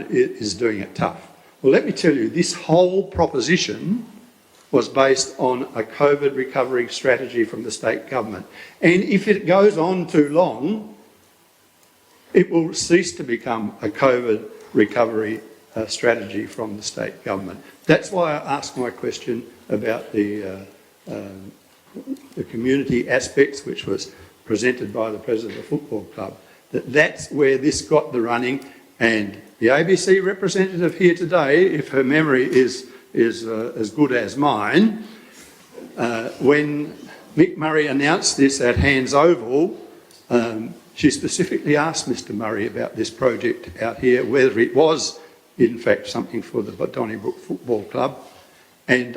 government is doing it tough. Well, let me tell you, this whole proposition was based on a COVID recovery strategy from the state government. And if it goes on too long, it will cease to become a COVID recovery strategy from the state government. That's why I asked my question about the community aspects, which was presented by the president of the football club. That's where this got the running, and the ABC representative here today, if her memory is as good as mine, when Mick Murray announced this at Hands Oval, she specifically asked Mr Murray about this project out here, whether it was in fact something for the Donnybrook Football Club, and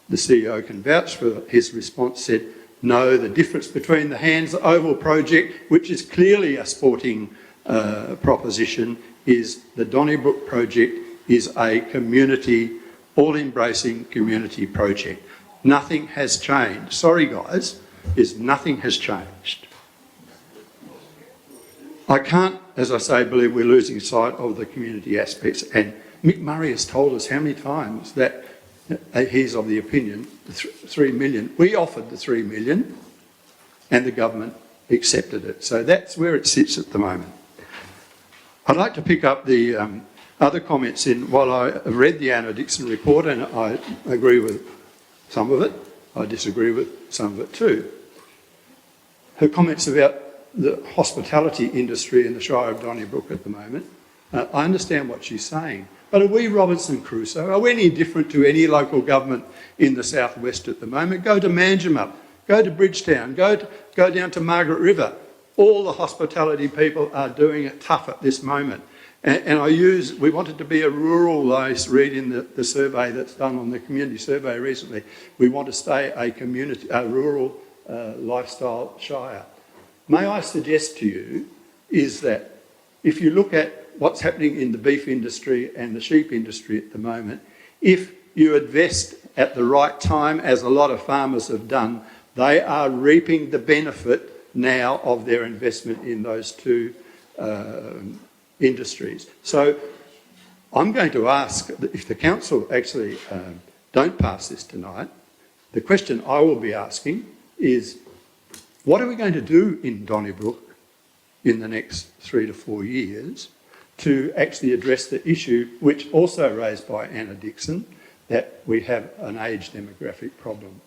the CEO can vouch for his response, said, no, the difference between the Hands Oval project, which is clearly a sporting proposition, is the Donnybrook project is a community, all-embracing community project. Nothing has changed. Sorry guys, nothing has changed. I can't, as I say, believe we're losing sight of the community aspects, and Mick Murray has told us how many times that he's of the opinion, the 3 million, we offered the 3 million and the government accepted it. So that's where it sits at the moment. I'd like to pick up the other comments in, while I have read the Anna Dixon report and I agree with some of it, I disagree with some of it too. Her comments about the hospitality industry in the Shire of Donnybrook at the moment, I understand what she's saying. But are we Robinson Crusoe? Are we any different to any local government in the southwest at the moment? Go to Manjimup, go to Bridgetown, go down to Margaret River. All the hospitality people are doing it tough at this moment. And we wanted to be a rural, I read in the survey that's done on the community survey recently, we want to stay a rural lifestyle shire. May I suggest to you is that if you look at what's happening in the beef industry and the sheep industry at the moment, if you invest at the right time, as a lot of farmers have done, they are reaping the benefit now of their investment in those two industries. So I'm going to ask, if the council actually don't pass this tonight, the question I will be asking is, what are we going to do in Donnybrook in the next 3 to 4 years to actually address the issue, which also raised by Anna Dixon, that we have an age demographic problem.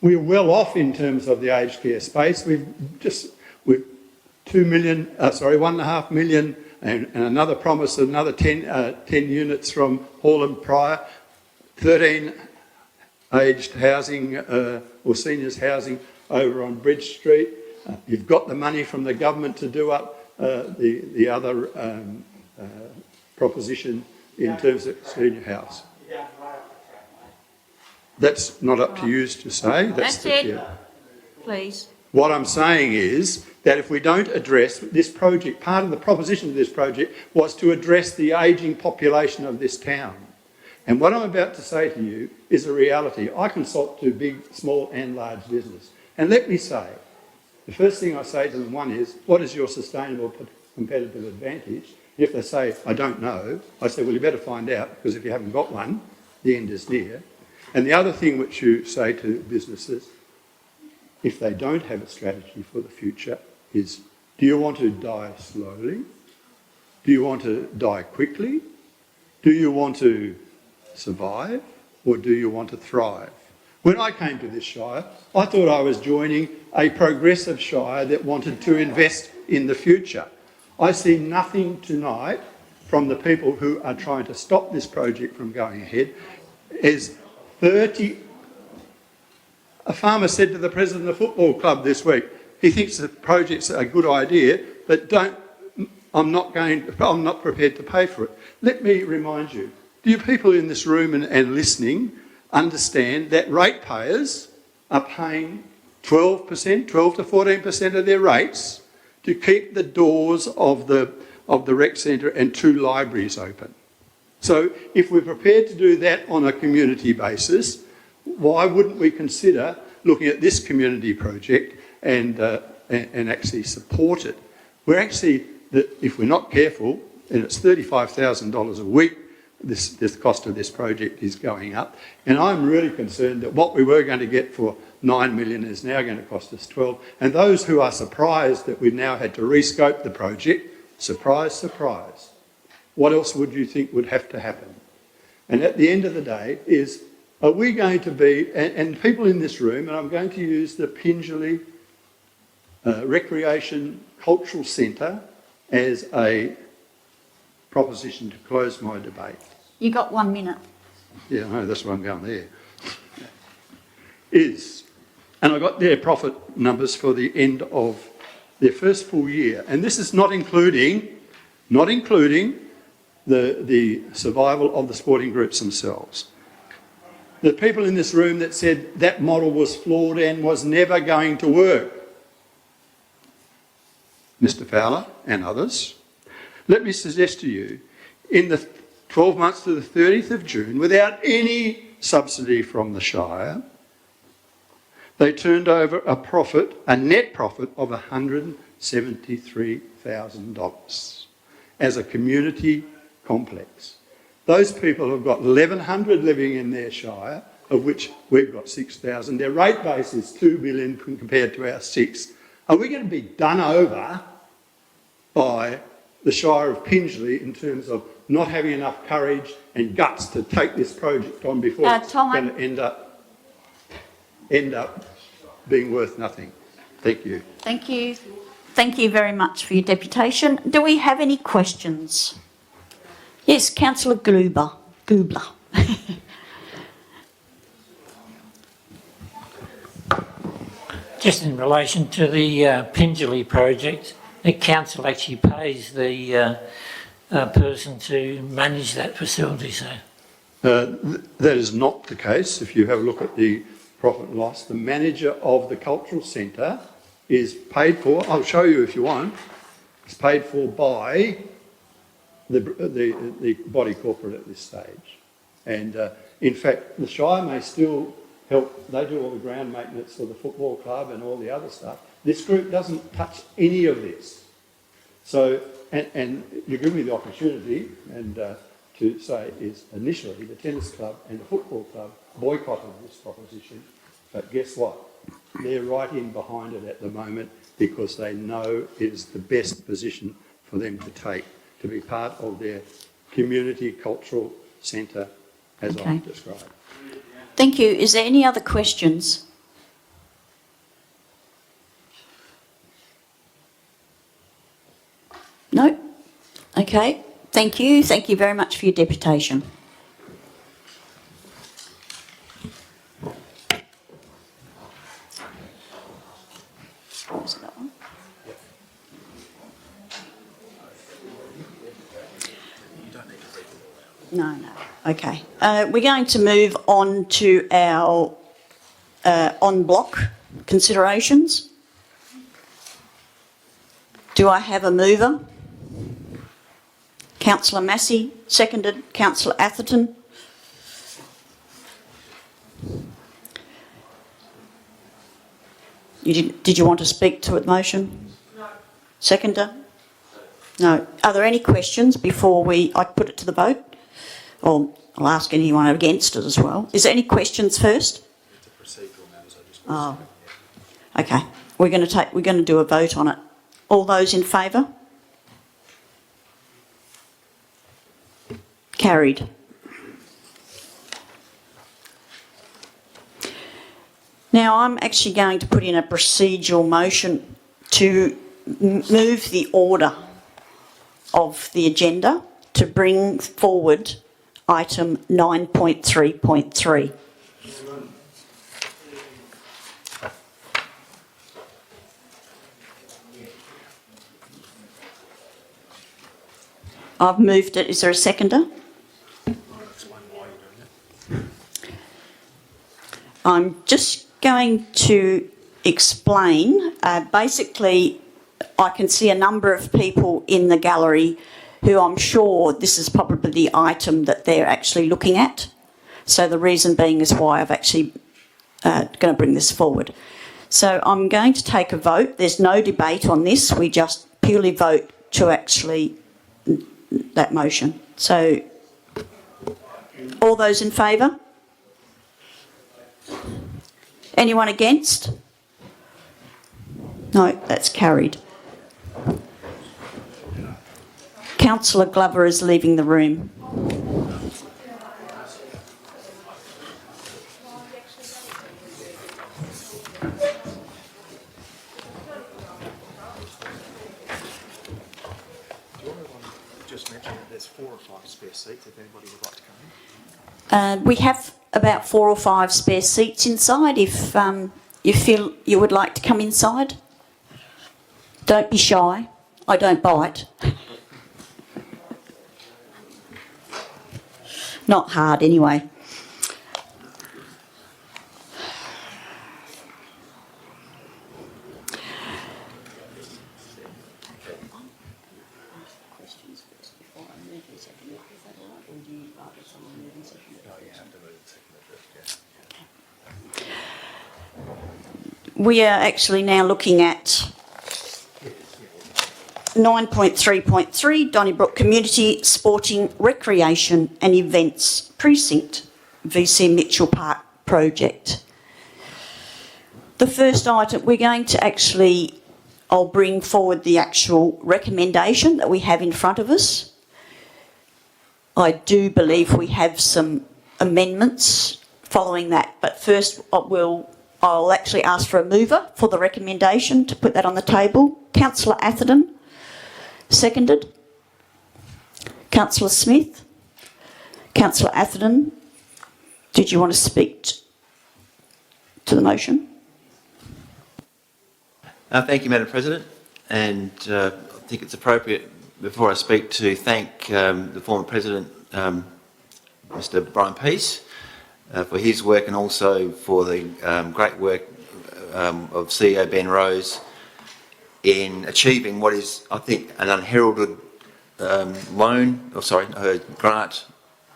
We're well off in terms of the aged care space. We've 1.5 million, and another promise of another 10 units from Hall and Pryor, 13 aged housing or seniors housing over on Bridge Street. You've got the money from the government to do up the other proposition in terms of senior house. That's not up to you to say. That's it. Yeah. Please. What I'm saying is that if we don't address this project, part of the proposition of this project was to address the ageing population of this town. And what I'm about to say to you is a reality. I consult to big, small and large business. And let me say, the first thing I say to them, one is, what is your sustainable competitive advantage? If they say, I don't know, I say, well, you better find out, because if you haven't got one, the end is near. And the other thing which you say to businesses, if they don't have a strategy for the future, is, do you want to die slowly? Do you want to die quickly? Do you want to survive? Or do you want to thrive? When I came to this shire, I thought I was joining a progressive shire that wanted to invest in the future. I see nothing tonight from the people who are trying to stop this project from going ahead. A farmer said to the president of the football club this week, he thinks the project's a good idea, but I'm not prepared to pay for it. Let me remind you, do you people in this room and listening understand that ratepayers are paying 12 to 14% of their rates to keep the doors of the rec centre and 2 libraries open? So if we're prepared to do that on a community basis, why wouldn't we consider looking at this community project and actually support it? We're actually, if we're not careful, and it's $35,000 a week. This cost of this project is going up, and I'm really concerned that what we were going to get for $9 million is now going to cost us 12. And those who are surprised that we've now had to rescope the project, surprise, surprise. What else would you think would have to happen? And at the end of the day is, are we going to be, and people in this room, and I'm going to use the Pingelly Recreation Cultural Centre as a proposition to close my debate. You got 1 minute. Yeah, I know, that's why I'm going there. And I got their profit numbers for the end of their first full year, and this is not including the survival of the sporting groups themselves. The people in this room that said that model was flawed and was never going to work, Mr. Fowler and others, let me suggest to you, in the 12 months to the 30th of June, without any subsidy from the Shire, they turned over a net profit of $173,000 as a community complex. Those people have got 1,100 living in their Shire, of which we've got 6,000. Their rate base is $2 billion compared to our 6. Are we going to be done over by the Shire of Pingelly in terms of not having enough courage and guts to take this project on before it's going to end up being worth nothing? Thank you. Thank you. Thank you very much for your deputation. Do we have any questions? Yes, Councillor Goobler. Just in relation to the Pingelly project, the council actually pays the person to manage that facility, so. That is not the case. If you have a look at the profit and loss, the manager of the cultural centre is paid for, I'll show you if you want, it's paid for by the body corporate at this stage. And in fact, the Shire may still help, they do all the ground maintenance for the football club and all the other stuff. This group doesn't touch any of this. So, and you give me the opportunity and to say is initially the tennis club and the football club boycotted this proposition, but guess what? They're right in behind it at the moment because they know it is the best position for them to take, to be part of their community cultural centre as I've described. Thank you. Is there any other questions? No? Okay. Thank you. Thank you very much for your deputation. What was that one? No. Okay. We're going to move on to our on-block considerations. Do I have a mover? Councillor Massey, seconded. Councillor Atherton. Did you want to speak to the motion? No. Seconder? No. Are there any questions before I put it to the vote? Or I'll ask anyone against it as well. Is there any questions first? Oh. Okay. We're going to do a vote on it. All those in favour? Carried. Now I'm actually going to put in a procedural motion to move the order of the agenda to bring forward item 9.3.3. I've moved it. Is there a seconder? I'm just going to explain. Basically, I can see a number of people in the gallery who I'm sure this is probably the item that they're actually looking at. So the reason being is why I've actually going to bring this forward. So I'm going to take a vote. There's no debate on this. We just purely vote to actually that motion. So, all those in favour? Anyone against? No, that's carried. Councillor Glover is leaving the room. Just mention that there's 4 or 5 spare seats if anybody would like to come in. We have about 4 or 5 spare seats inside if you feel you would like to come inside. Don't be shy. I don't bite. Not hard anyway. We are actually now looking at 9.3.3 Donnybrook Community Sporting Recreation and Events Precinct VC Mitchell Park project. The first item, we're going to actually, I'll bring forward the actual recommendation that we have in front of us. I do believe we have some amendments following that, but first I'll actually ask for a mover for the recommendation to put that on the table. Councillor Atherton, seconded. Councillor Smith. Councillor Atherton, did you want to speak to the motion? Thank you, Madam President, and I think it's appropriate before I speak to thank the former President, Mr Brian Peace, for his work and also for the great work of CEO Ben Rose in achieving what is, I think, an unheralded grant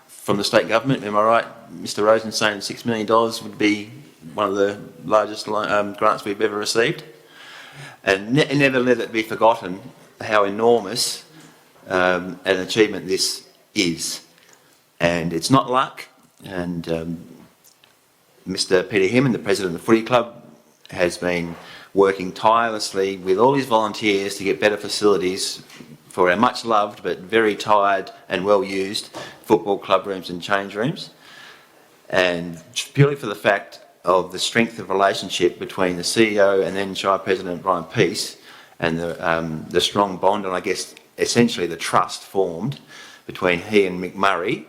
from the state government. Am I right, Mr Rosen, saying $6 million would be one of the largest grants we've ever received? And never let it be forgotten how enormous an achievement this is. And it's not luck. And Mr Peter Himman, the President of the Footy Club, has been working tirelessly with all his volunteers to get better facilities for our much loved but very tired and well used football club rooms and change rooms. And purely for the fact of the strength of relationship between the CEO and then Shire President Brian Peace and the strong bond and I guess essentially the trust formed between he and Mick Murray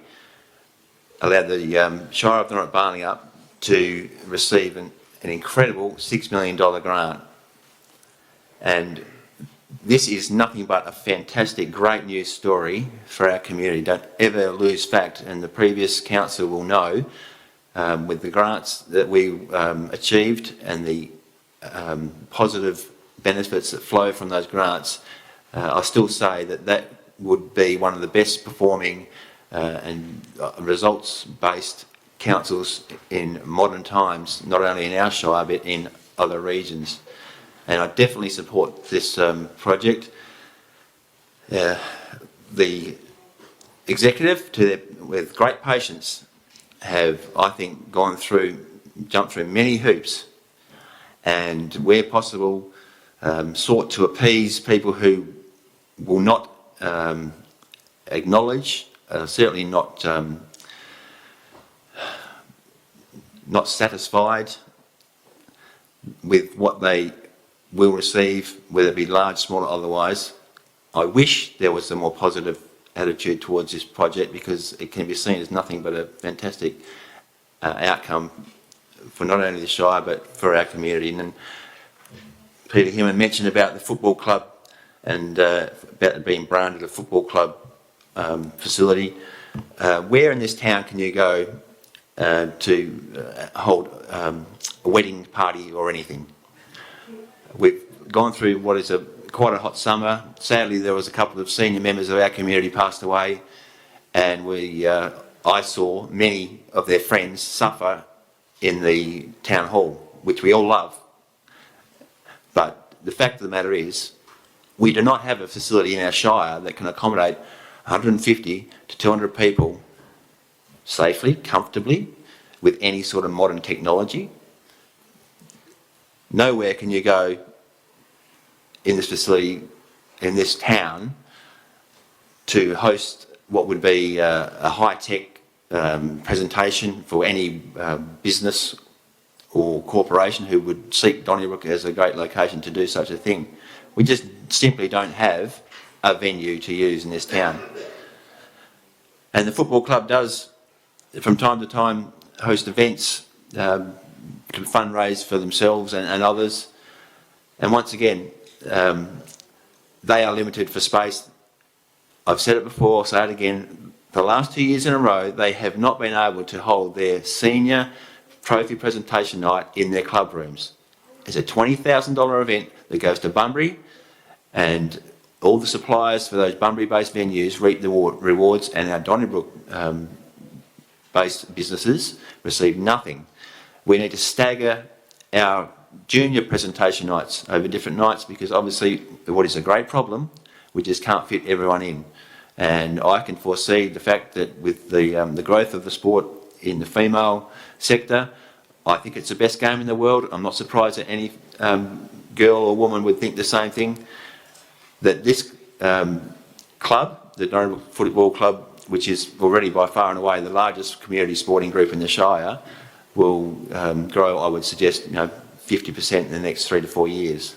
allowed the Shire of Donnybrook Balingup to receive an incredible $6 million grant. And this is nothing but a fantastic, great news story for our community. Don't ever lose fact, and the previous council will know, with the grants that we achieved and the positive benefits that flow from those grants, I still say that that would be one of the best performing and results-based councils in modern times, not only in our shire but in other regions. And I definitely support this project. The executive, with great patience, have, I think, jumped through many hoops and where possible sought to appease people who will not acknowledge, certainly not satisfied with what they will receive, whether it be large, small or otherwise. I wish there was a more positive attitude towards this project because it can be seen as nothing but a fantastic outcome for not only the Shire but for our community. And Peter Himman mentioned about the football club and about it being branded a football club facility. Where in this town can you go to hold a wedding party or anything? We've gone through what is quite a hot summer. Sadly, there was a couple of senior members of our community passed away, and I saw many of their friends suffer in the town hall, which we all love. But the fact of the matter is, we do not have a facility in our shire that can accommodate 150 to 200 people safely, comfortably, with any sort of modern technology. Nowhere can you go in this facility, in this town, to host what would be a high-tech presentation for any business or corporation who would seek Donnybrook as a great location to do such a thing. We just simply don't have a venue to use in this town. And the football club does, from time to time, host events to fundraise for themselves and others. And once again, they are limited for space. I've said it before, I'll say it again. For the last 2 years in a row, they have not been able to hold their senior trophy presentation night in their club rooms. It's a $20,000 event that goes to Bunbury, and all the suppliers for those Bunbury-based venues reap the rewards, and our Donnybrook-based businesses receive nothing. We need to stagger our junior presentation nights over different nights, because obviously what is a great problem, we just can't fit everyone in. And I can foresee the fact that with the growth of the sport in the female sector, I think it's the best game in the world. I'm not surprised that any girl or woman would think the same thing, that this club, the Donnybrook Football Club, which is already by far and away the largest community sporting group in the Shire, will grow, I would suggest, 50% in the next 3 to 4 years.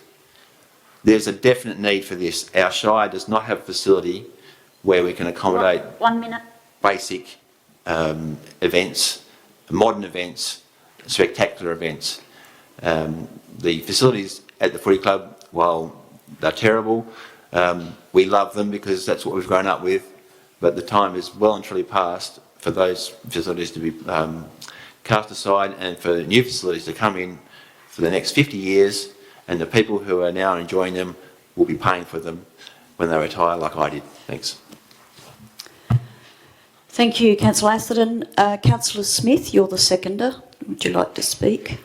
There's a definite need for this. Our Shire does not have a facility where we can accommodate 1 minute. basic events, modern events, spectacular events. The facilities at the footy club, while they're terrible, we love them because that's what we've grown up with, but the time is well and truly past for those facilities to be cast aside and for new facilities to come in for the next 50 years, and the people who are now enjoying them will be paying for them when they retire, like I did. Thanks. Thank you, Councillor Atherton. Councillor Smith, you're the seconder. Would you like to speak?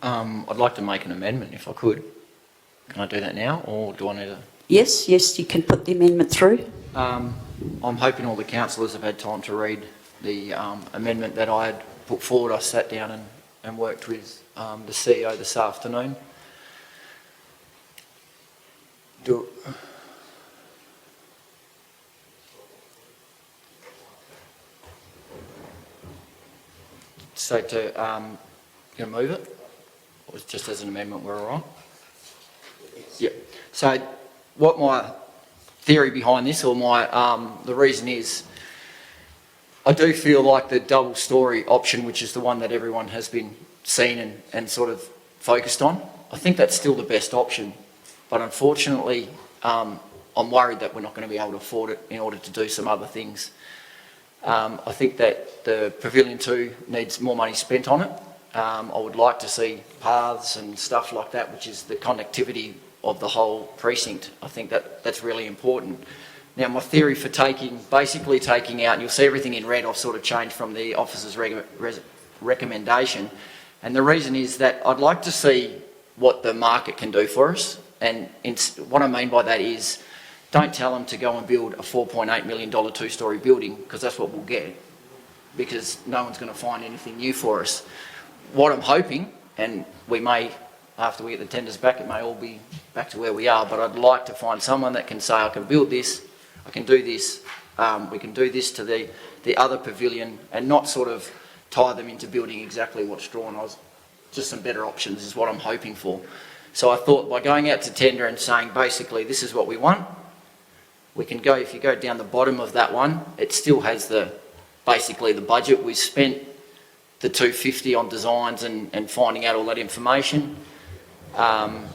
I'd like to make an amendment if I could. Can I do that now, or do I need to? Yes, you can put the amendment through. I'm hoping all the councillors have had time to read the amendment that I had put forward. I sat down and worked with the CEO this afternoon. So to you move it, or just as an amendment we're all right? Yeah. So what my theory behind this, or my the reason is, I do feel like the double story option, which is the one that everyone has been seen and sort of focused on, I think that's still the best option. But unfortunately, I'm worried that we're not going to be able to afford it in order to do some other things. I think that the Pavilion 2 needs more money spent on it. I would like to see paths and stuff like that, which is the connectivity of the whole precinct. I think that's really important. Now, my theory for basically taking out, and you'll see everything in red, I've sort of changed from the officer's recommendation. And the reason is that I'd like to see what the market can do for us. And what I mean by that is, don't tell them to go and build a $4.8 million two-storey building, because that's what we'll get, because no one's going to find anything new for us. What I'm hoping, and we may, after we get the tenders back, it may all be back to where we are, but I'd like to find someone that can say, I can build this, I can do this, we can do this to the other pavilion, and not sort of tie them into building exactly what's drawn. Just some better options is what I'm hoping for. So I thought by going out to tender and saying, basically, this is what we want, we can go, if you go down the bottom of that one, it still has basically the budget. We spent the $250 on designs and finding out all that information, and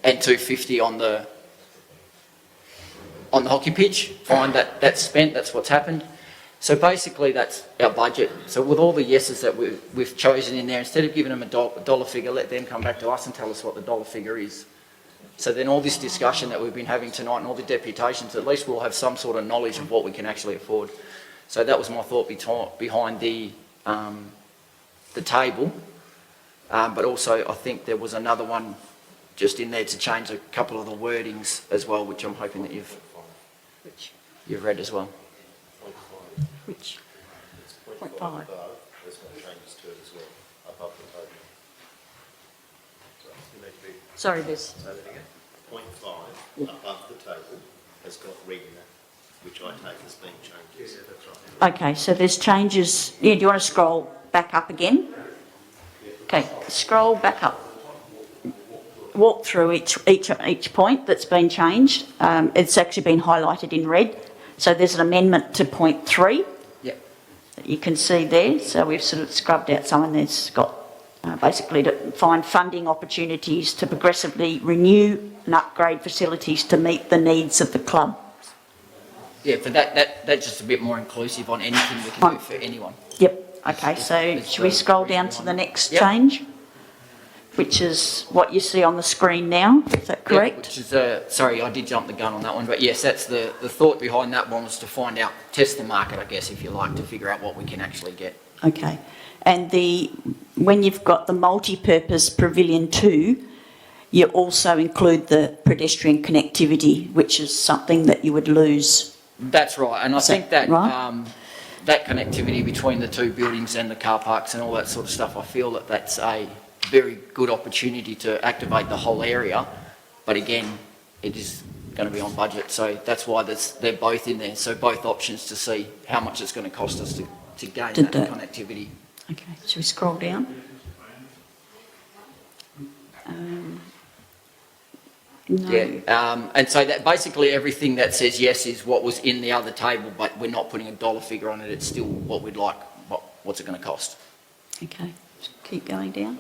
$250 on the hockey pitch. Fine, that's spent, that's what's happened. So basically that's our budget. So with all the yeses that we've chosen in there, instead of giving them a dollar figure, let them come back to us and tell us what the dollar figure is. So then all this discussion that we've been having tonight and all the deputations, at least we'll have some sort of knowledge of what we can actually afford. So that was my thought behind the table. But also I think there was another one just in there to change a couple of the wordings as well, which I'm hoping that you've read as well. Which? 0.5. There's no changes to it as well, above the total. You need to be, Sorry, Liz. say that again. 0.5 above the total has got red in it, which I take as being changes. Yeah, that's right. Okay, so there's changes. Yeah, do you want to scroll back up again? Okay, scroll back up. Walk through each point that's been changed. It's actually been highlighted in red. So there's an amendment to point 3. Yep. That you can see there. So we've sort of scrubbed out someone that's got basically to find funding opportunities to progressively renew and upgrade facilities to meet the needs of the club. Yeah, but that's just a bit more inclusive on anything we can do for anyone. Yep. Okay, so should we scroll down to the next change? Which is what you see on the screen now, is that correct? Which is, sorry, I did jump the gun on that one, but yes, that's the thought behind that one was to find out, test the market, I guess, if you like, to figure out what we can actually get. Okay. And when you've got the multi-purpose Pavilion 2, you also include the pedestrian connectivity, which is something that you would lose. That's right, and I think that right? that connectivity between the two buildings and the car parks and all that sort of stuff, I feel that that's a very good opportunity to activate the whole area, but again, it is going to be on budget, so that's why they're both in there, so both options to see how much it's going to cost us to gain that connectivity. Okay, should we scroll down? No. Yeah, and so that basically everything that says yes is what was in the other table, but we're not putting a dollar figure on it, it's still what we'd like, what's it going to cost. Okay, keep going down.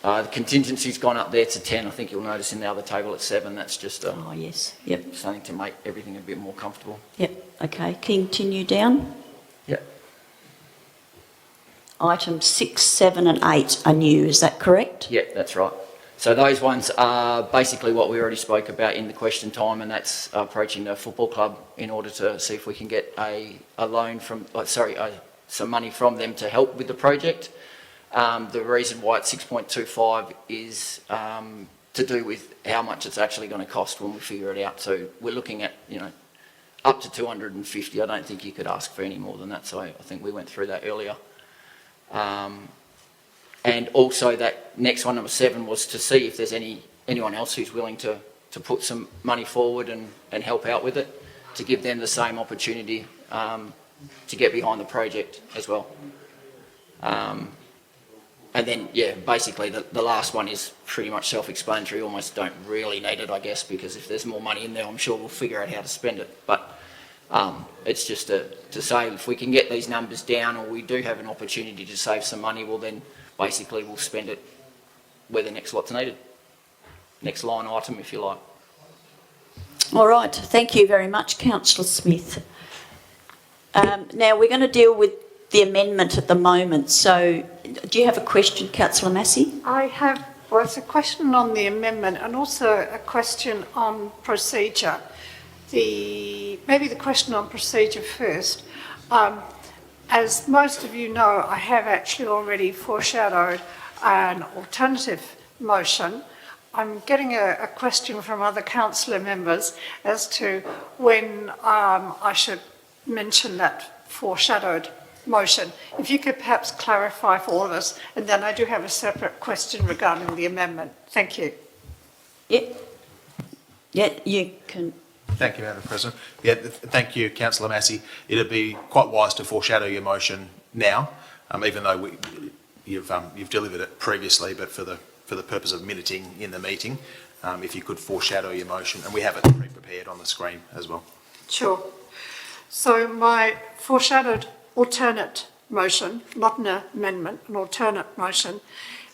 The contingency's gone up there to 10, I think you'll notice in the other table it's 7, that's just Oh, yes, yep, something to make everything a bit more comfortable. yep, okay, continue down. Yep. Items 6, 7 and 8 are new, is that correct? Yeah, that's right. So those ones are basically what we already spoke about in the question time, and that's approaching the football club in order to see if we can get a loan from, some money from them to help with the project. The reason why it's 6.25 is to do with how much it's actually going to cost when we figure it out. So we're looking at, up to 250. I don't think you could ask for any more than that. So I think we went through that earlier. And also that next one, number 7, was to see if there's anyone else who's willing to put some money forward and help out with it, to give them the same opportunity to get behind the project as well. And then, yeah, basically the last one is pretty much self-explanatory, almost don't really need it, I guess, because if there's more money in there, I'm sure we'll figure out how to spend it. But it's just to say if we can get these numbers down, or we do have an opportunity to save some money, well then basically we'll spend it where the next lot's needed. Next line item, if you like. All right, thank you very much, Councillor Smith. Now we're going to deal with the amendment at the moment. So do you have a question, Councillor Massey? I have, well, it's a question on the amendment and also a question on procedure. Maybe the question on procedure first. As most of you know, I have actually already foreshadowed an alternative motion. I'm getting a question from other councillor members as to when I should mention that foreshadowed motion. If you could perhaps clarify for all of us, and then I do have a separate question regarding the amendment. Thank you. Yeah, you can. Thank you, Madam President. Yeah, thank you, Councillor Massey. It'd be quite wise to foreshadow your motion now, even though you've delivered it previously, but for the purpose of minuting in the meeting, if you could foreshadow your motion, and we have it pre-prepared on the screen as well. Sure. So my foreshadowed alternate motion, not an amendment, an alternate motion,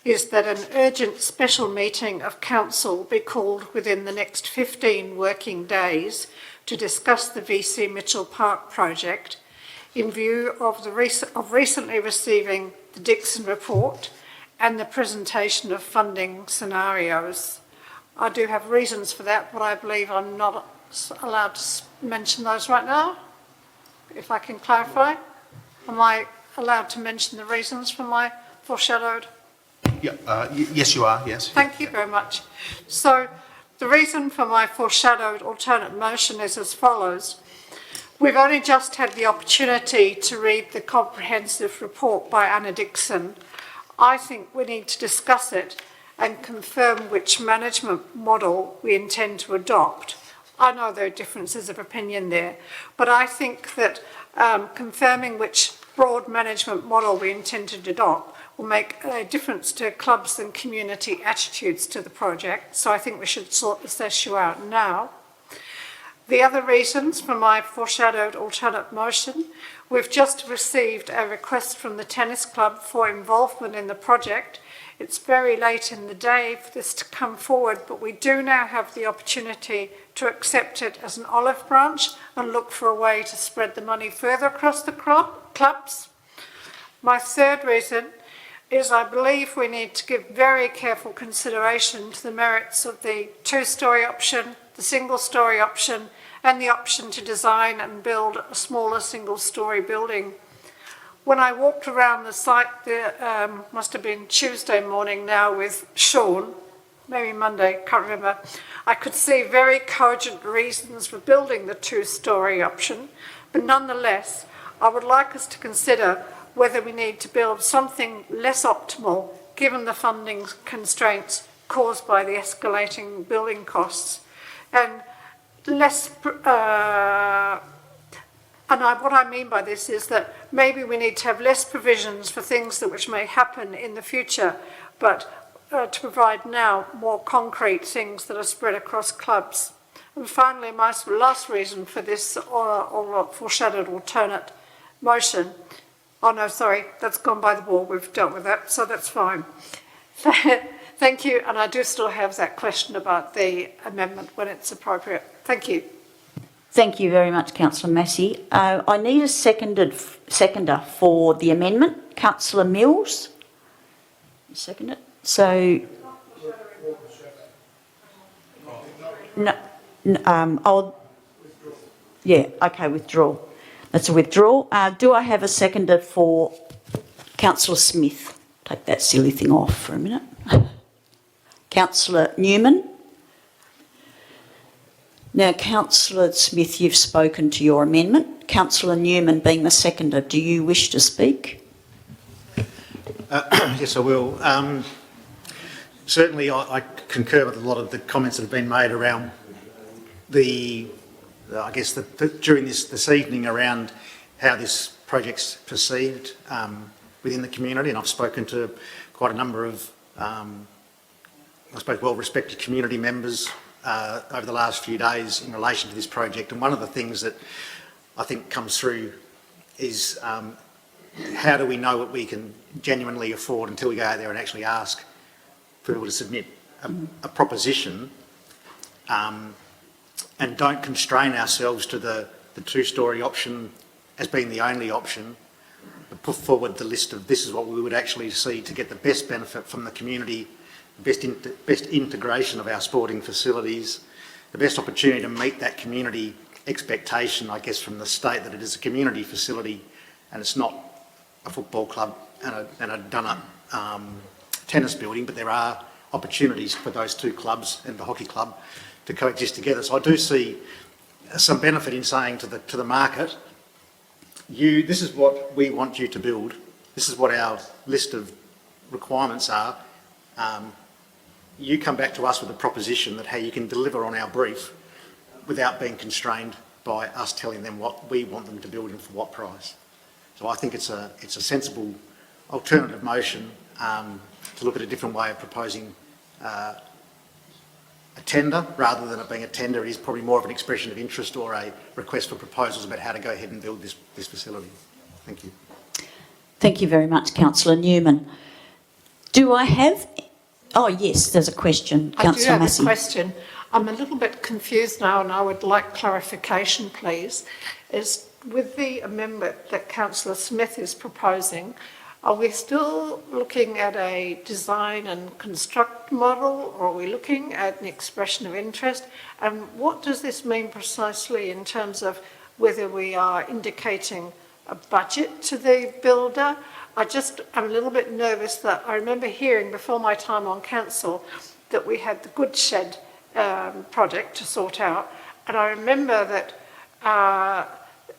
is that an urgent special meeting of council be called within the next 15 working days to discuss the VC Mitchell Park project in view of recently receiving the Dixon report and the presentation of funding scenarios. I do have reasons for that, but I believe I'm not allowed to mention those right now. If I can clarify, am I allowed to mention the reasons for my foreshadowed? Yeah, yes, you are, yes. Thank you very much. So the reason for my foreshadowed alternate motion is as follows. We've only just had the opportunity to read the comprehensive report by Anna Dixon. I think we need to discuss it and confirm which management model we intend to adopt. I know there are differences of opinion there, but I think that confirming which broad management model we intend to adopt will make a difference to clubs and community attitudes to the project. So I think we should sort this issue out now. The other reasons for my foreshadowed alternate motion, we've just received a request from the tennis club for involvement in the project. It's very late in the day for this to come forward, but we do now have the opportunity to accept it as an olive branch and look for a way to spread the money further across the clubs. My third reason is I believe we need to give very careful consideration to the merits of the two-storey option, the single-storey option, and the option to design and build a smaller single-storey building. When I walked around the site, there must have been Tuesday morning now with Sean, maybe Monday, can't remember, I could see very cogent reasons for building the two-storey option, but nonetheless, I would like us to consider whether we need to build something less optimal given the funding constraints caused by the escalating building costs. And what I mean by this is that maybe we need to have less provisions for things which may happen in the future, but to provide now more concrete things that are spread across clubs. And finally, my last reason for this foreshadowed alternate motion, oh no, sorry, that's gone by the board, we've dealt with that, so that's fine. Thank you, and I do still have that question about the amendment when it's appropriate. Thank you. Thank you very much, Councillor Massey. I need a seconder for the amendment. Councillor Mills? You second it? So... withdraw. That's a withdrawal. Do I have a seconder for Councillor Smith? Take that silly thing off for a minute. Councillor Newman? Now, Councillor Smith, you've spoken to your amendment. Councillor Newman, being the seconder, do you wish to speak? Yes, I will. Certainly, I concur with a lot of the comments that have been made around during this evening around how this project's perceived within the community, and I've spoken to quite a number of, well-respected community members over the last few days in relation to this project. And one of the things that I think comes through is how do we know what we can genuinely afford until we go out there and actually ask for people to submit a proposition, and don't constrain ourselves to the two-storey option as being the only option, but put forward the list of this is what we would actually see to get the best benefit from the community, best integration of our sporting facilities, the best opportunity to meet that community expectation, I guess, from the state that it is a community facility and it's not a football club and a done-up tennis building, but there are opportunities for those two clubs and the hockey club to coexist together. So I do see some benefit in saying to the market, this is what we want you to build, this is what our list of requirements are. You come back to us with a proposition that how you can deliver on our brief without being constrained by us telling them what we want them to build and for what price. So I think it's a sensible alternative motion to look at a different way of proposing a tender. Rather than it being a tender, it is probably more of an expression of interest or a request for proposals about how to go ahead and build this facility. Thank you. Thank you very much, Councillor Newman. Do I have... Oh, yes, there's a question. Councillor Massey. I do have a question. I'm a little bit confused now and I would like clarification, please. Is with the amendment that Councillor Smith is proposing, are we still looking at a design and construct model, or are we looking at an expression of interest? And what does this mean precisely in terms of whether we are indicating a budget to the builder I just am a little bit nervous that I remember hearing before my time on council that we had the Goodshed project to sort out, and I remember that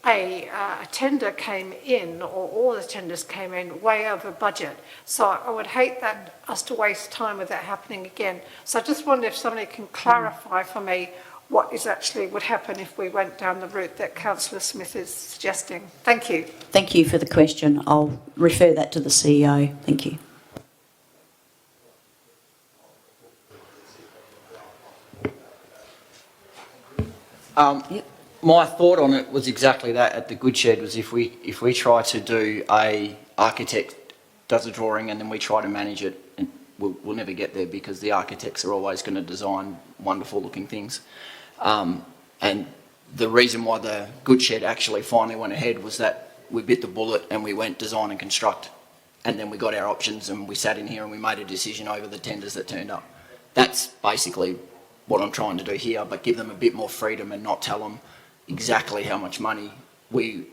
a tender came in, or all the tenders came in way over budget. So I would hate that us to waste time with that happening again. So I just wonder if somebody can clarify for me what is actually would happen if we went down the route that Councillor Smith is suggesting. Thank you. Thank you for the question. I'll refer that to the CEO. Thank you. My thought on it was exactly that at the Goodshed, was if we try to do a architect does a drawing and then we try to manage it, and we'll never get there, because the architects are always going to design wonderful looking things. And the reason why the Goodshed actually finally went ahead was that we bit the bullet and we went design and construct, and then we got our options and we sat in here and we made a decision over the tenders that turned up. That's basically what I'm trying to do here, but give them a bit more freedom and not tell them exactly how much money we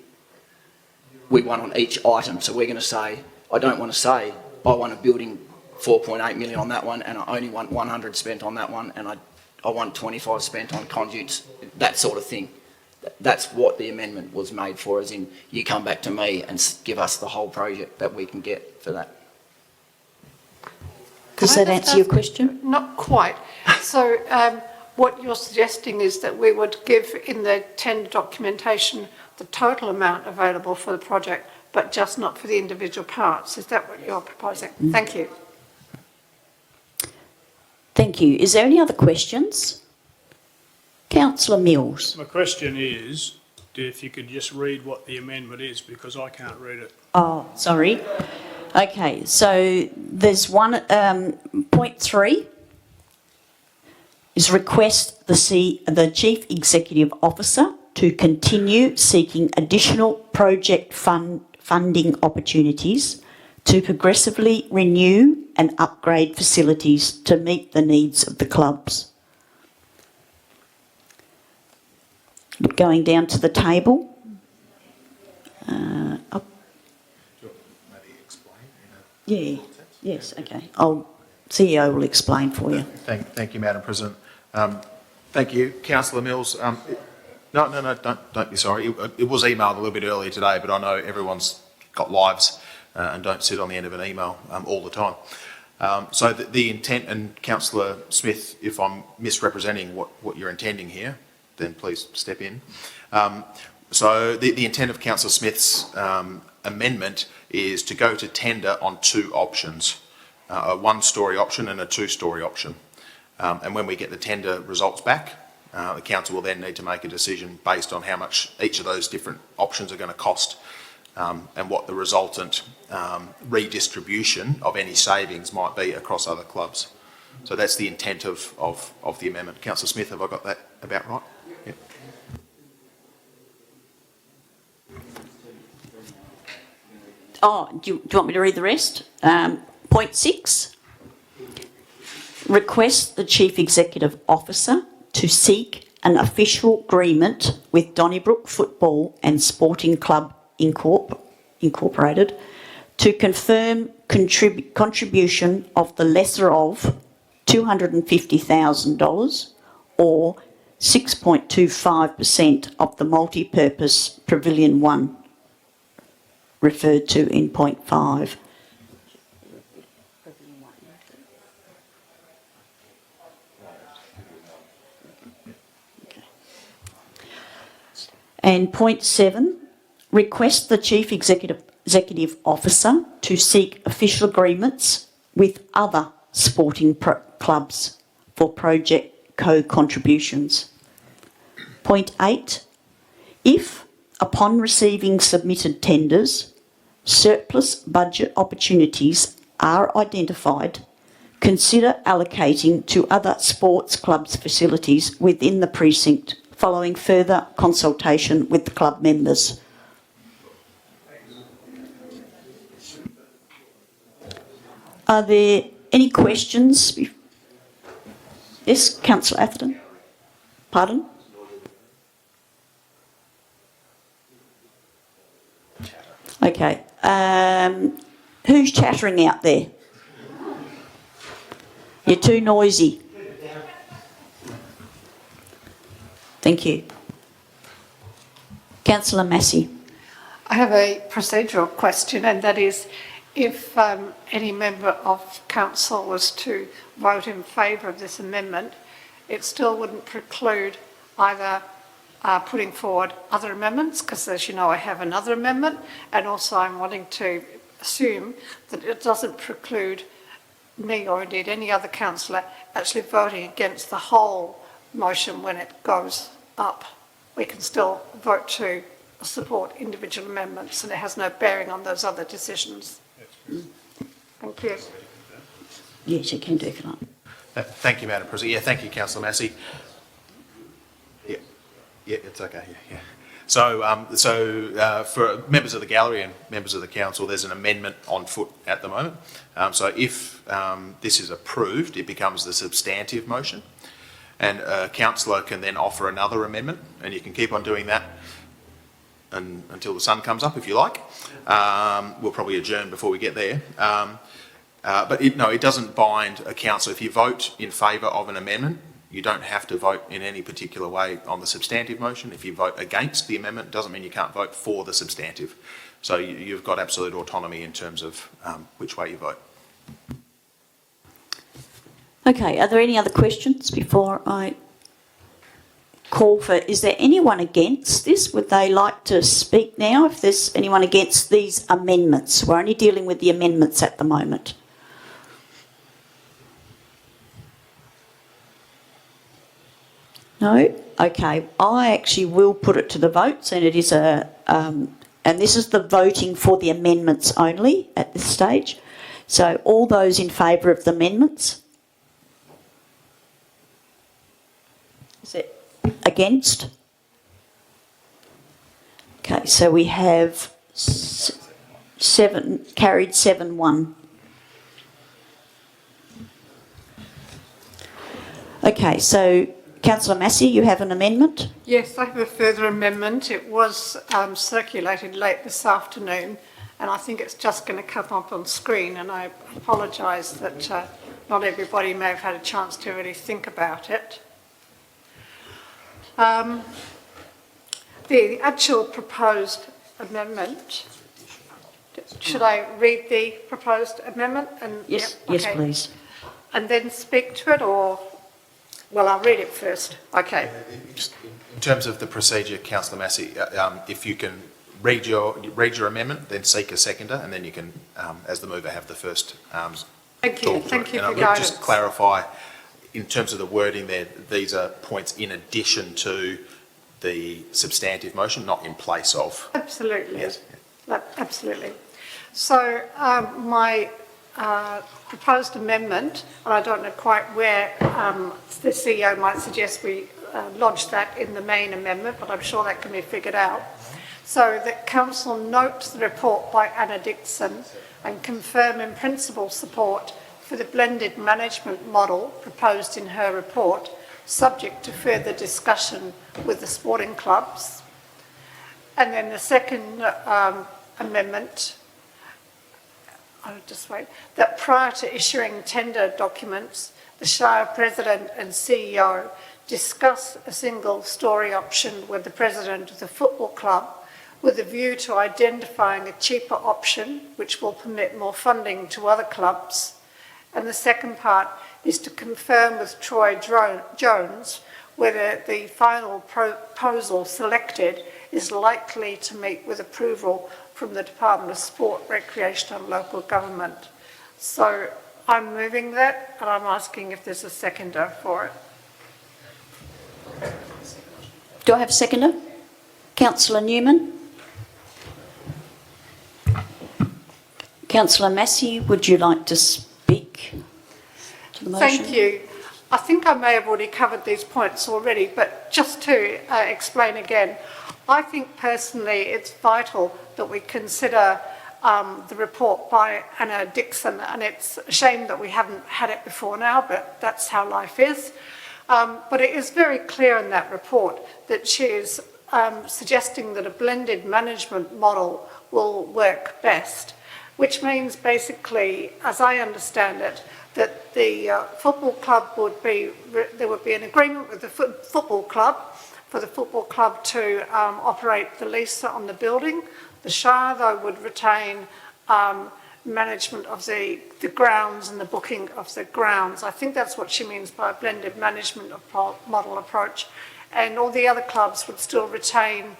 want on each item. So we're going to say, I don't want to say, I want a building 4.8 million on that one, and I only want 100 spent on that one, and I want 25 spent on conduits, that sort of thing. That's what the amendment was made for, as in you come back to me and give us the whole project that we can get for that. Does that answer your question? Not quite. So what you're suggesting is that we would give in the tender documentation the total amount available for the project, but just not for the individual parts. Is that what you're proposing? Thank you. Thank you. Is there any other questions? Councillor Mills. My question is, if you could just read what the amendment is, because I can't read it. Oh, sorry. Okay, so there's one, point 3 is request the Chief Executive Officer to continue seeking additional project funding opportunities to progressively renew and upgrade facilities to meet the needs of the clubs. Going down to the table. Up. Yeah, yes, okay. CEO will explain for you. Thank you, Madam President. Thank you, Councillor Mills. No, don't be sorry. It was emailed a little bit earlier today, but I know everyone's got lives and don't sit on the end of an email all the time. So the intent, and Councillor Smith, if I'm misrepresenting what you're intending here, then please step in. So the intent of Councillor Smith's amendment is to go to tender on 2 options, a 1-storey option and a 2-storey option. And when we get the tender results back, the council will then need to make a decision based on how much each of those different options are going to cost, and what the resultant redistribution of any savings might be across other clubs. So that's the intent of the amendment. Councillor Smith, have I got that about right? Yep. Oh, do you want me to read the rest? Point 6. Request the Chief Executive Officer to seek an official agreement with Donnybrook Football and Sporting Club Incorporated to confirm contribution of the lesser of $250,000 or 6.25% of the multi-purpose Pavilion 1 referred to in point 5. And point 7, request the Chief Executive Officer to seek official agreements with other sporting clubs for project co-contributions. Point 8, if, upon receiving submitted tenders, surplus budget opportunities are identified, consider allocating to other sports clubs' facilities within the precinct following further consultation with the club members. Are there any questions? Yes, Councillor Atherton. Pardon? Okay. Who's chattering out there? You're too noisy. Thank you. Councillor Massey. I have a procedural question, and that is if any member of council was to vote in favour of this amendment, it still wouldn't preclude either putting forward other amendments, because as you know I have another amendment, and also I'm wanting to assume that it doesn't preclude me or indeed any other councillor actually voting against the whole motion when it goes up. We can still vote to support individual amendments and it has no bearing on those other decisions. Thank you. Yes, you can do, if you like. Thank you, Madam President. Yeah, thank you, Councillor Massey. Yeah, it's okay. Yeah. So, for members of the gallery and members of the council, there's an amendment on foot at the moment. So, if this is approved, it becomes the substantive motion, and a councillor can then offer another amendment, and you can keep on doing that until the sun comes up, if you like. We'll probably adjourn before we get there. But it doesn't bind a councillor. If you vote in favour of an amendment, you don't have to vote in any particular way on the substantive motion. If you vote against the amendment, it doesn't mean you can't vote for the substantive. So you've got absolute autonomy in terms of which way you vote. Okay, are there any other questions before I call for... Is there anyone against this? Would they like to speak now if there's anyone against these amendments? We're only dealing with the amendments at the moment. No? Okay. I actually will put it to the votes, and it is a... and this is the voting for the amendments only at this stage. So all those in favour of the amendments? Is it against? Okay, so we have 7, carried 7-1. Okay, so Councillor Massey, you have an amendment? Yes, I have a further amendment. It was circulated late this afternoon, and I think it's just going to come up on screen, and I apologise that not everybody may have had a chance to really think about it. The actual proposed amendment, should I read the proposed amendment? Yes, yep, okay. Yes, please. And then speak to it, or... Well, I'll read it first. Okay. Just in terms of the procedure, Councillor Massey, if you can read your amendment, then seek a seconder, and then you can, as the mover, have the first Thank you. Thank you for guidance. guidance. Just clarify, in terms of the wording there, these are points in addition to the substantive motion, not in place of. Absolutely. Yes. Absolutely. So my proposed amendment, and I don't know quite where the CEO might suggest we lodge that in the main amendment, but I'm sure that can be figured out. So that Council note the report by Anna Dixon and confirm in principle support for the blended management model proposed in her report, subject to further discussion with the sporting clubs. And then the second amendment, I'll just wait, that prior to issuing tender documents, the Shire President and CEO discuss a single story option with the President of the football club with a view to identifying a cheaper option which will permit more funding to other clubs. And the second part is to confirm with Troy Jones whether the final proposal selected is likely to meet with approval from the Department of Sport, Recreation and Local Government. So I'm moving that, and I'm asking if there's a seconder for it. Do I have a seconder? Councillor Newman? Councillor Massey, would you like to speak to the motion? Thank you. I think I may have already covered these points already, but just to explain again, I think personally it's vital that we consider the report by Anna Dixon, and it's a shame that we haven't had it before now, but that's how life is. But it is very clear in that report that she is suggesting that a blended management model will work best. which means basically, as I understand it, that the football club there would be an agreement with the football club for the football club to operate the lease on the building. The Shire, though, would retain management of the grounds and the booking of the grounds. I think that's what she means by a blended management model approach. And all the other clubs would still retain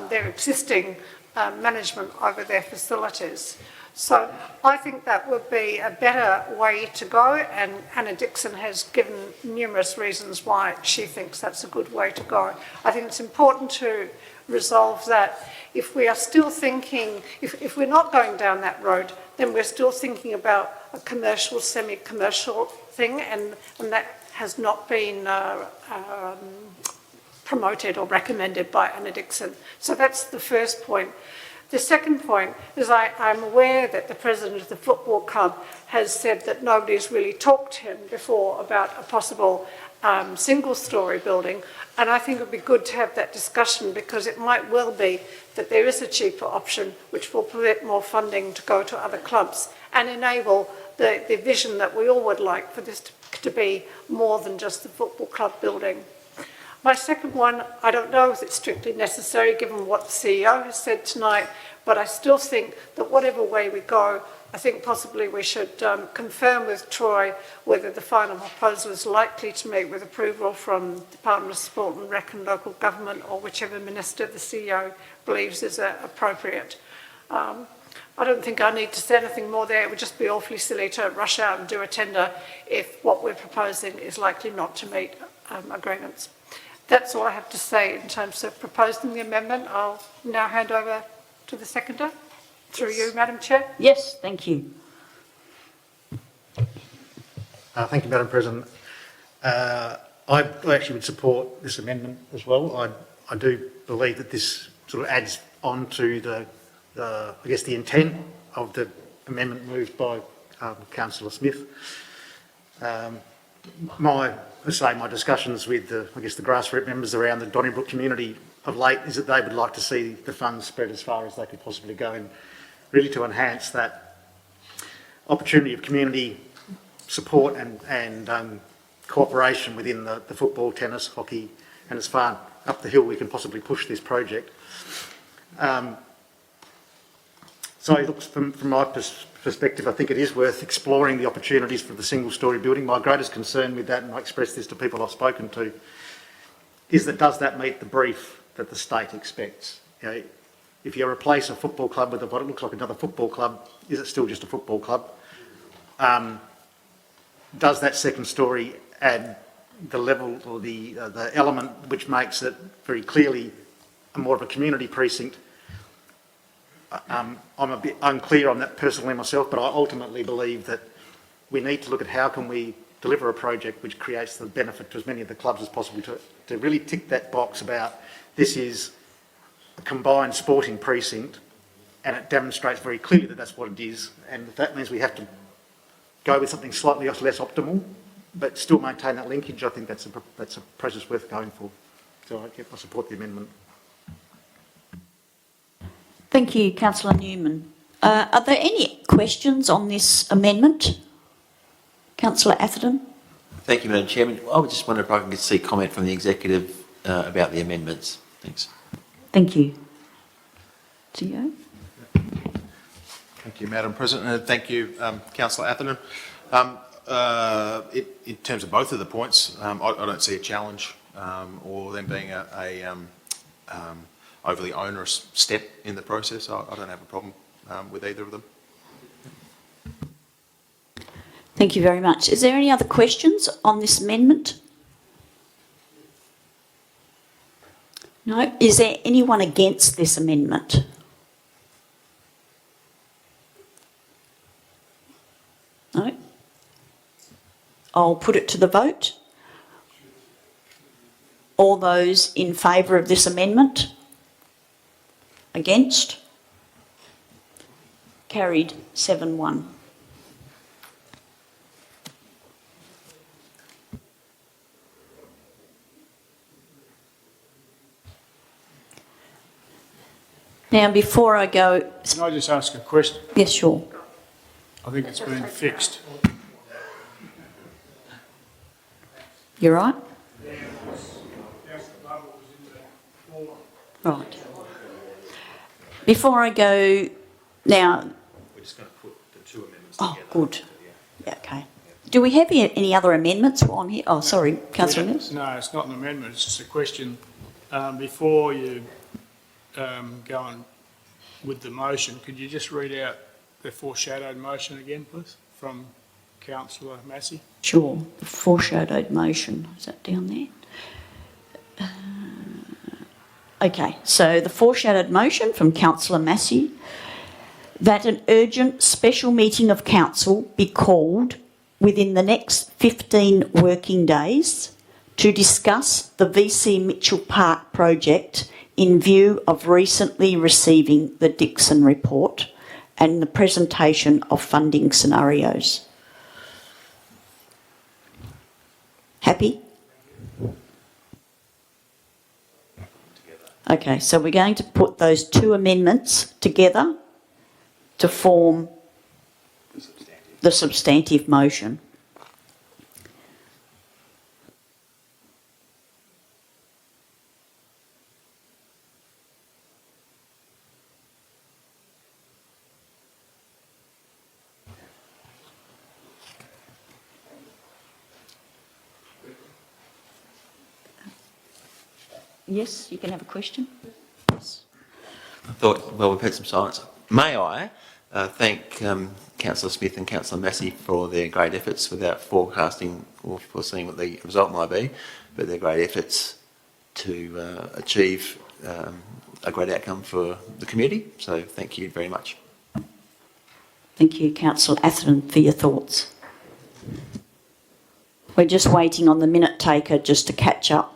their existing management over their facilities. So I think that would be a better way to go, and Anna Dixon has given numerous reasons why she thinks that's a good way to go. I think it's important to resolve that. If we are still thinking, if we're not going down that road, then we're still thinking about a commercial, semi-commercial thing, and that has not been promoted or recommended by Anna Dixon. So that's the first point. The second point is I'm aware that the president of the football club has said that nobody's really talked to him before about a possible single-storey building, and I think it would be good to have that discussion, because it might well be that there is a cheaper option which will permit more funding to go to other clubs and enable the vision that we all would like for this to be more than just the football club building. My second one, I don't know if it's strictly necessary given what the CEO has said tonight, but I still think that whatever way we go, I think possibly we should confirm with Troy whether the final proposal is likely to meet with approval from Department of Sport and Rec and local government, or whichever minister the CEO believes is appropriate. I don't think I need to say anything more there. It would just be awfully silly to rush out and do a tender if what we're proposing is likely not to meet agreements. That's all I have to say in terms of proposing the amendment. I'll now hand over to the seconder, through you, Madam Chair. Yes, thank you. Thank you, Madam President. I actually would support this amendment as well. I do believe that this sort of adds on to the intent of the amendment moved by Councillor Smith. My discussions with the grassroots members around the Donnybrook community of late is that they would like to see the funds spread as far as they could possibly go, and really to enhance that opportunity of community support and cooperation within the football, tennis, hockey, and as far up the hill we can possibly push this project. So look, from my perspective, I think it is worth exploring the opportunities for the single-storey building. My greatest concern with that, and I express this to people I've spoken to, is that does that meet the brief that the state expects? You know, if you replace a football club with what it looks like another football club, is it still just a football club? Does that second storey add the level or the element which makes it very clearly more of a community precinct? I'm a bit unclear on that personally myself, but I ultimately believe that we need to look at how can we deliver a project which creates the benefit to as many of the clubs as possible to really tick that box about this is a combined sporting precinct, and it demonstrates very clearly that that's what it is, and if that means we have to go with something slightly less optimal but still maintain that linkage, I think that's a process worth going for. So I support the amendment. Thank you, Councillor Newman. Are there any questions on this amendment? Councillor Atherton. Thank you, Madam Chairman. I would just wonder if I could see comment from the executive about the amendments. Thanks. Thank you. CEO. Thank you, Madam President, and thank you, Councillor Atherton. In terms of both of the points, I don't see a challenge or them being a overly onerous step in the process. I don't have a problem with either of them. Thank you very much. Is there any other questions on this amendment? No. Is there anyone against this amendment? No. I'll put it to the vote. All those in favour of this amendment? Against? Carried 7-1. Now, before I go... Can I just ask a question? Yes, sure. I think it's been fixed. You're right? Right. Before I go now... We're just going to put the two amendments Oh, together. good. Yeah, okay. Do we have any other amendments while I'm here? Oh, sorry, Councillor Mills. No, it's not an amendment, it's just a question. Before you go on with the motion, could you just read out the foreshadowed motion again, please, from Councillor Massey? Sure. The foreshadowed motion. Is that down there? Okay, so the foreshadowed motion from Councillor Massey that an urgent special meeting of council be called within the next 15 working days to discuss the VC Mitchell Park project in view of recently receiving the Dixon report and the presentation of funding scenarios. Happy? Okay, so we're going to put those two amendments together to form the substantive motion. Yes, you can have a question. Yes. I thought, well, we've had some silence. May I thank Councillor Smith and Councillor Massey for their great efforts without forecasting or foreseeing what the result might be, but their great efforts to achieve a great outcome for the community. So thank you very much. Thank you, Councillor Atherton, for your thoughts. We're just waiting on the minute taker just to catch up.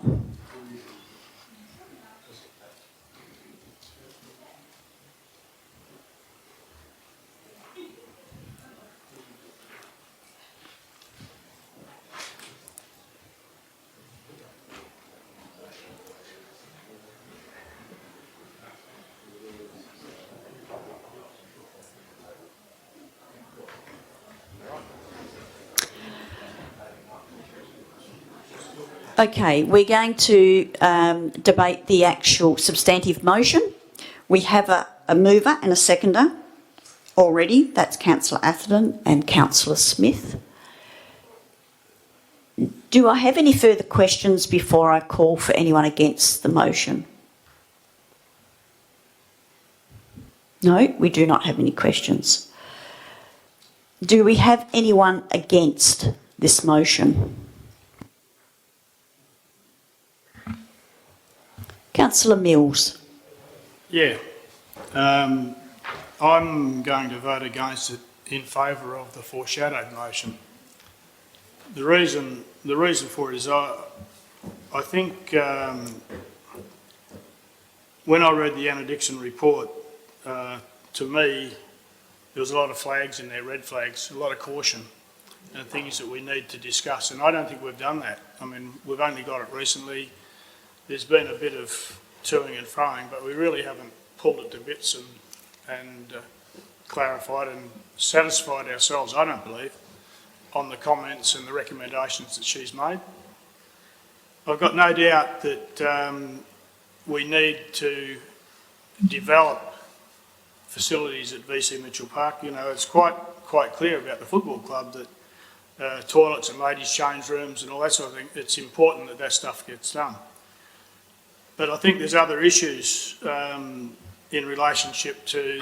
Okay, we're going to debate the actual substantive motion. We have a mover and a seconder already. That's Councillor Atherton and Councillor Smith. Do I have any further questions before I call for anyone against the motion? No, we do not have any questions. Do we have anyone against this motion? Councillor Mills. Yeah. I'm going to vote against it in favour of the foreshadowed motion. The reason for it is I think when I read the Anna Dixon report, to me, there was a lot of flags in there, red flags, a lot of caution and things that we need to discuss. And I don't think we've done that. I mean, we've only got it recently. There's been a bit of toing and froing, but we really haven't pulled it to bits and clarified and satisfied ourselves, I don't believe, on the comments and the recommendations that she's made. I've got no doubt that we need to develop facilities at VC Mitchell Park. You know, it's quite clear about the football club that toilets and ladies' change rooms and all that sort of thing, it's important that that stuff gets done. But I think there's other issues in relationship to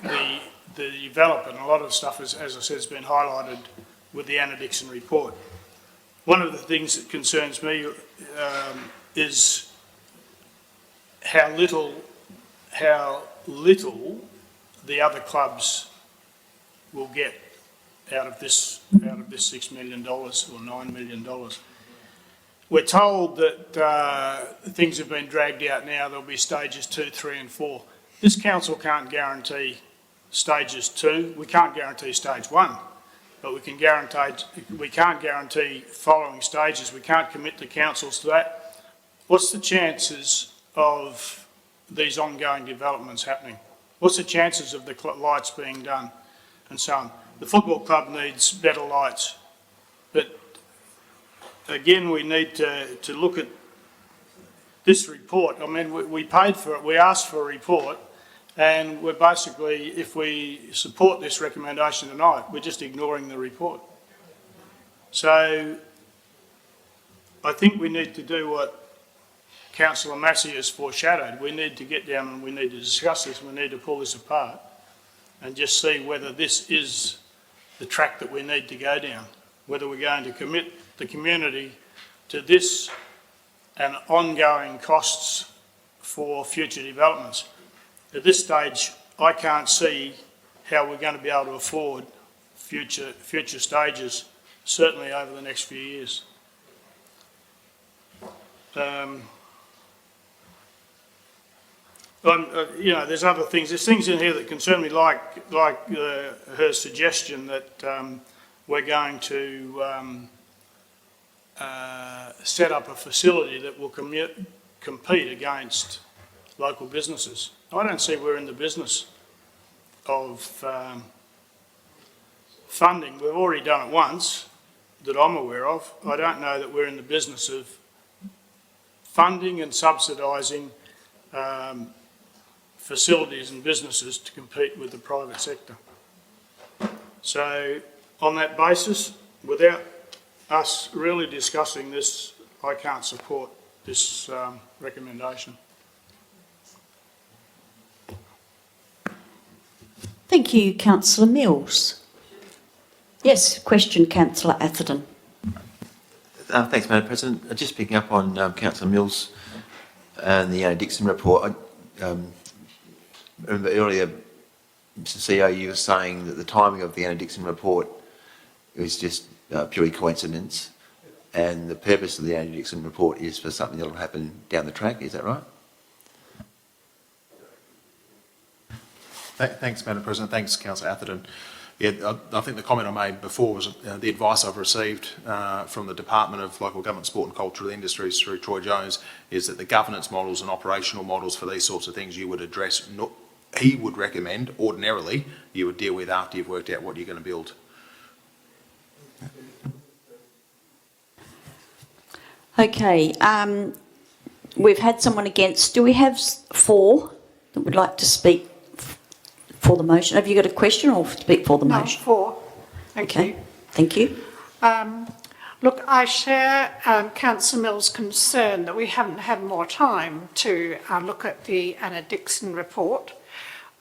the development. A lot of stuff, as I said, has been highlighted with the Anna Dixon report. One of the things that concerns me is how little the other clubs will get out of this $6 million or $9 million. We're told that things have been dragged out now. There'll be stages 2, 3 and 4. This council can't guarantee stages 2. We can't guarantee stage 1, but we can't guarantee following stages. We can't commit the councils to that. What's the chances of these ongoing developments happening? What's the chances of the lights being done and so on? The football club needs better lights. But again, we need to look at this report. I mean, we paid for it, we asked for a report, and we're basically, if we support this recommendation tonight, we're just ignoring the report. So I think we need to do what Councillor Massey has foreshadowed. We need to get down and we need to discuss this, we need to pull this apart and just see whether this is the track that we need to go down, whether we're going to commit the community to this and ongoing costs for future developments. At this stage, I can't see how we're going to be able to afford future stages, certainly over the next few years. You know, there's other things. There's things in here that concern me, like her suggestion that we're going to set up a facility that will compete against local businesses. I don't see we're in the business of funding. We've already done it once that I'm aware of. I don't know that we're in the business of funding and subsidising facilities and businesses to compete with the private sector. So on that basis, without us really discussing this, I can't support this recommendation. Thank you, Councillor Mills. Yes, question, Councillor Atherton. Thanks, Madam President. Just picking up on Councillor Mills and the Dixon report. I remember earlier, Mr CEO, you were saying that the timing of the Anna Dixon report was just purely coincidence, and the purpose of the Anna Dixon report is for something that will happen down the track. Is that right? Thanks, Madam President. Thanks, Councillor Atherton. Yeah, I think the comment I made before was the advice I've received from the Department of Local Government, Sport and Cultural Industries through Troy Jones is that the governance models and operational models for these sorts of things you would address, he would recommend ordinarily you would deal with after you've worked out what you're going to build. Okay, we've had someone against. Do we have 4 that would like to speak for the motion? Have you got a question or speak for the motion? No, 4. Thank you. Thank you. Look, I share Councillor Mills' concern that we haven't had more time to look at the Anna Dixon report,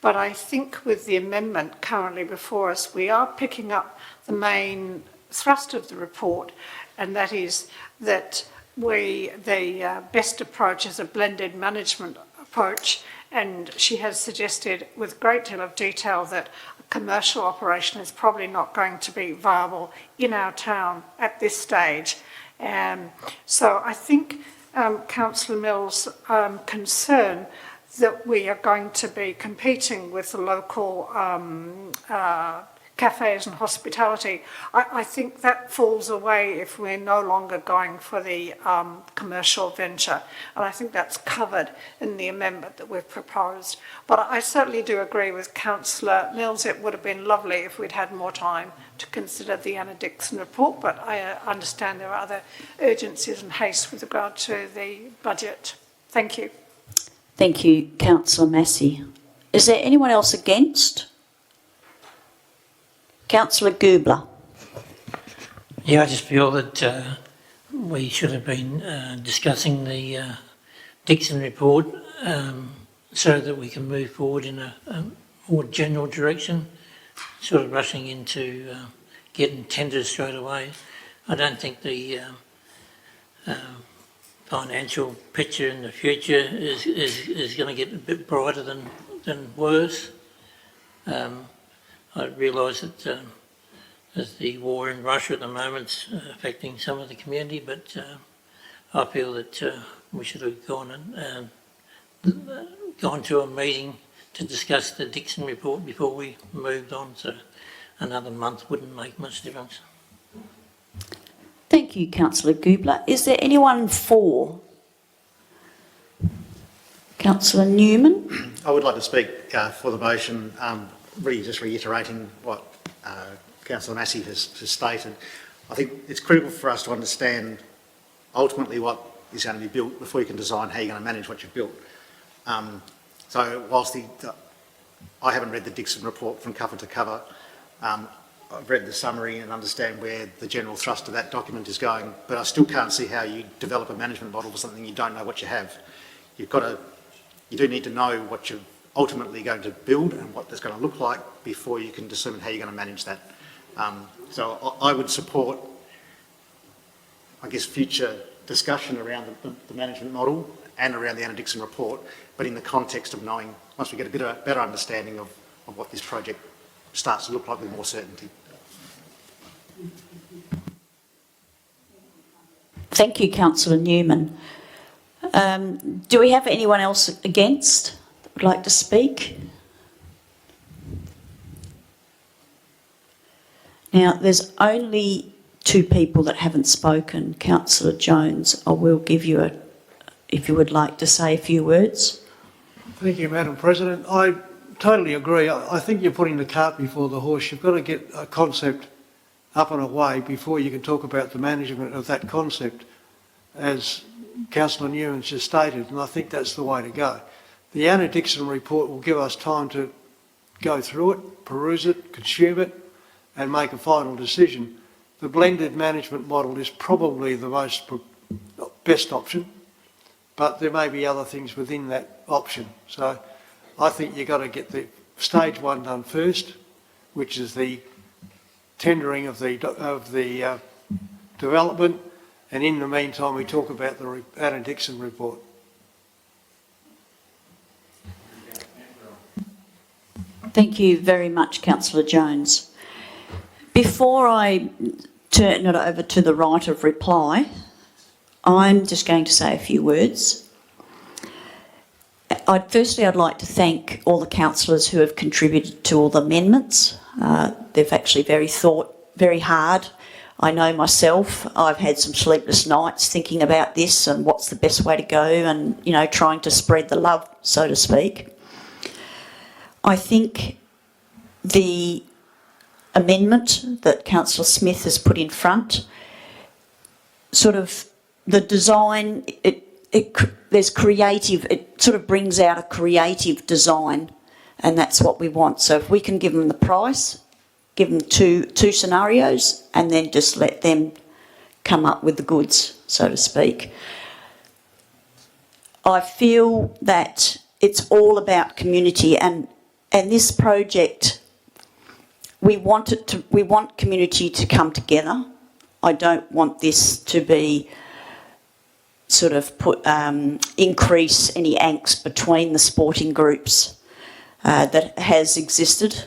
but I think with the amendment currently before us, we are picking up the main thrust of the report, and that is that the best approach is a blended management approach, and she has suggested with a great deal of detail that a commercial operation is probably not going to be viable in our town at this stage. So I think Councillor Mills' concern that we are going to be competing with the local cafes and hospitality, I think that falls away if we're no longer going for the commercial venture, and I think that's covered in the amendment that we've proposed. But I certainly do agree with Councillor Mills. It would have been lovely if we'd had more time to consider the Anna Dixon report, but I understand there are other urgencies and haste with regard to the budget. Thank you. Thank you, Councillor Massey. Is there anyone else against? Councillor Goobler. Yeah, I just feel that we should have been discussing the Dixon report so that we can move forward in a more general direction, sort of rushing into getting tenders straight away. I don't think the financial picture in the future is going to get a bit brighter than worse. I realise that there's the war in Russia at the moment affecting some of the community, but I feel that we should have gone to a meeting to discuss the Dixon report before we moved on, so another month wouldn't make much difference. Thank you, Councillor Goobler. Is there anyone for? Councillor Newman. I would like to speak for the motion, really just reiterating what Councillor Massey has stated, I think it's critical for us to understand ultimately what is going to be built before you can design how you're going to manage what you've built. So whilst I haven't read the Dixon report from cover to cover, I've read the summary and understand where the general thrust of that document is going, but I still can't see how you develop a management model for something you don't know what you have. You do need to know what you're ultimately going to build and what that's going to look like before you can determine how you're going to manage that. So I would support, I guess, future discussion around the management model and around the Anna Dixon report, but in the context of knowing, once we get a better understanding of what this project starts to look like with more certainty. Thank you, Councillor Newman. Do we have anyone else against that would like to speak? Now, there's only 2 people that haven't spoken. Councillor Jones, I will give you if you would like to say a few words. Thank you, Madam President. I totally agree. I think you're putting the cart before the horse. You've got to get a concept up and away before you can talk about the management of that concept, as Councillor Newman's just stated, and I think that's the way to go. The Anna Dixon report will give us time to go through it, peruse it, consume it, and make a final decision. The blended management model is probably the best option, but there may be other things within that option. So I think you've got to get the stage 1 done first, which is the tendering of the development, and in the meantime we talk about the Anna Dixon report. Thank you very much, Councillor Jones. Before I turn it over to the right of reply, I'm just going to say a few words. Firstly, I'd like to thank all the councillors who have contributed to all the amendments. They've actually thought very hard. I know myself, I've had some sleepless nights thinking about this and what's the best way to go and, you know, trying to spread the love, so to speak. I think the amendment that Councillor Smith has put in front, sort of the design, there's creative, it sort of brings out a creative design, and that's what we want. So if we can give them the price, give them two scenarios, and then just let them come up with the goods, so to speak. I feel that it's all about community, and this project, we want community to come together. I don't want this to be sort of increase any angst between the sporting groups that has existed.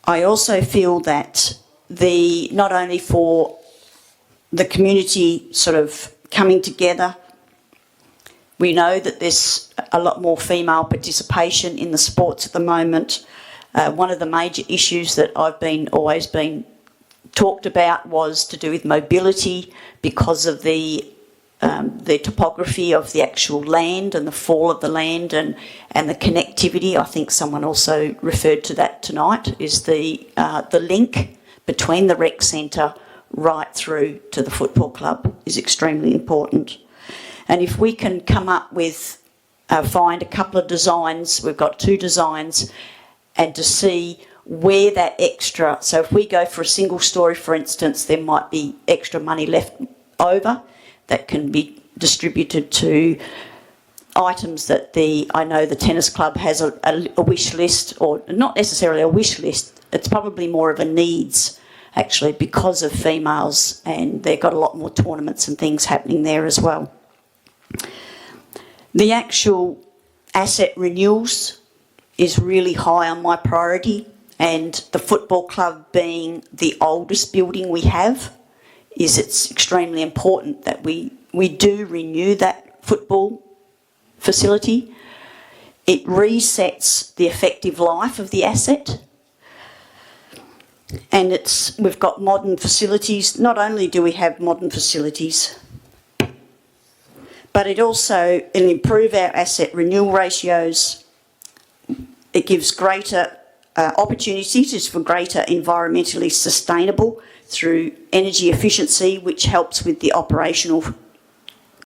I also feel that not only for the community sort of coming together, we know that there's a lot more female participation in the sports at the moment. One of the major issues that I've always been talked about was to do with mobility because of the topography of the actual land and the fall of the land and the connectivity. I think someone also referred to that tonight, is the link between the rec centre right through to the football club is extremely important. And if we can come up with, find a couple of designs, we've got 2 designs, and to see where that extra, so if we go for a single story, for instance, there might be extra money left over that can be distributed to items that I know the tennis club has a wish list, or not necessarily a wish list, it's probably more of a needs actually because of females, and they've got a lot more tournaments and things happening there as well. The actual asset renewals is really high on my priority, and the football club being the oldest building we have, it's extremely important that we do renew that football facility. It resets the effective life of the asset, and we've got modern facilities. Not only do we have modern facilities, but it'll improve our asset renewal ratios. It gives greater opportunities for greater environmentally sustainable through energy efficiency, which helps with the operational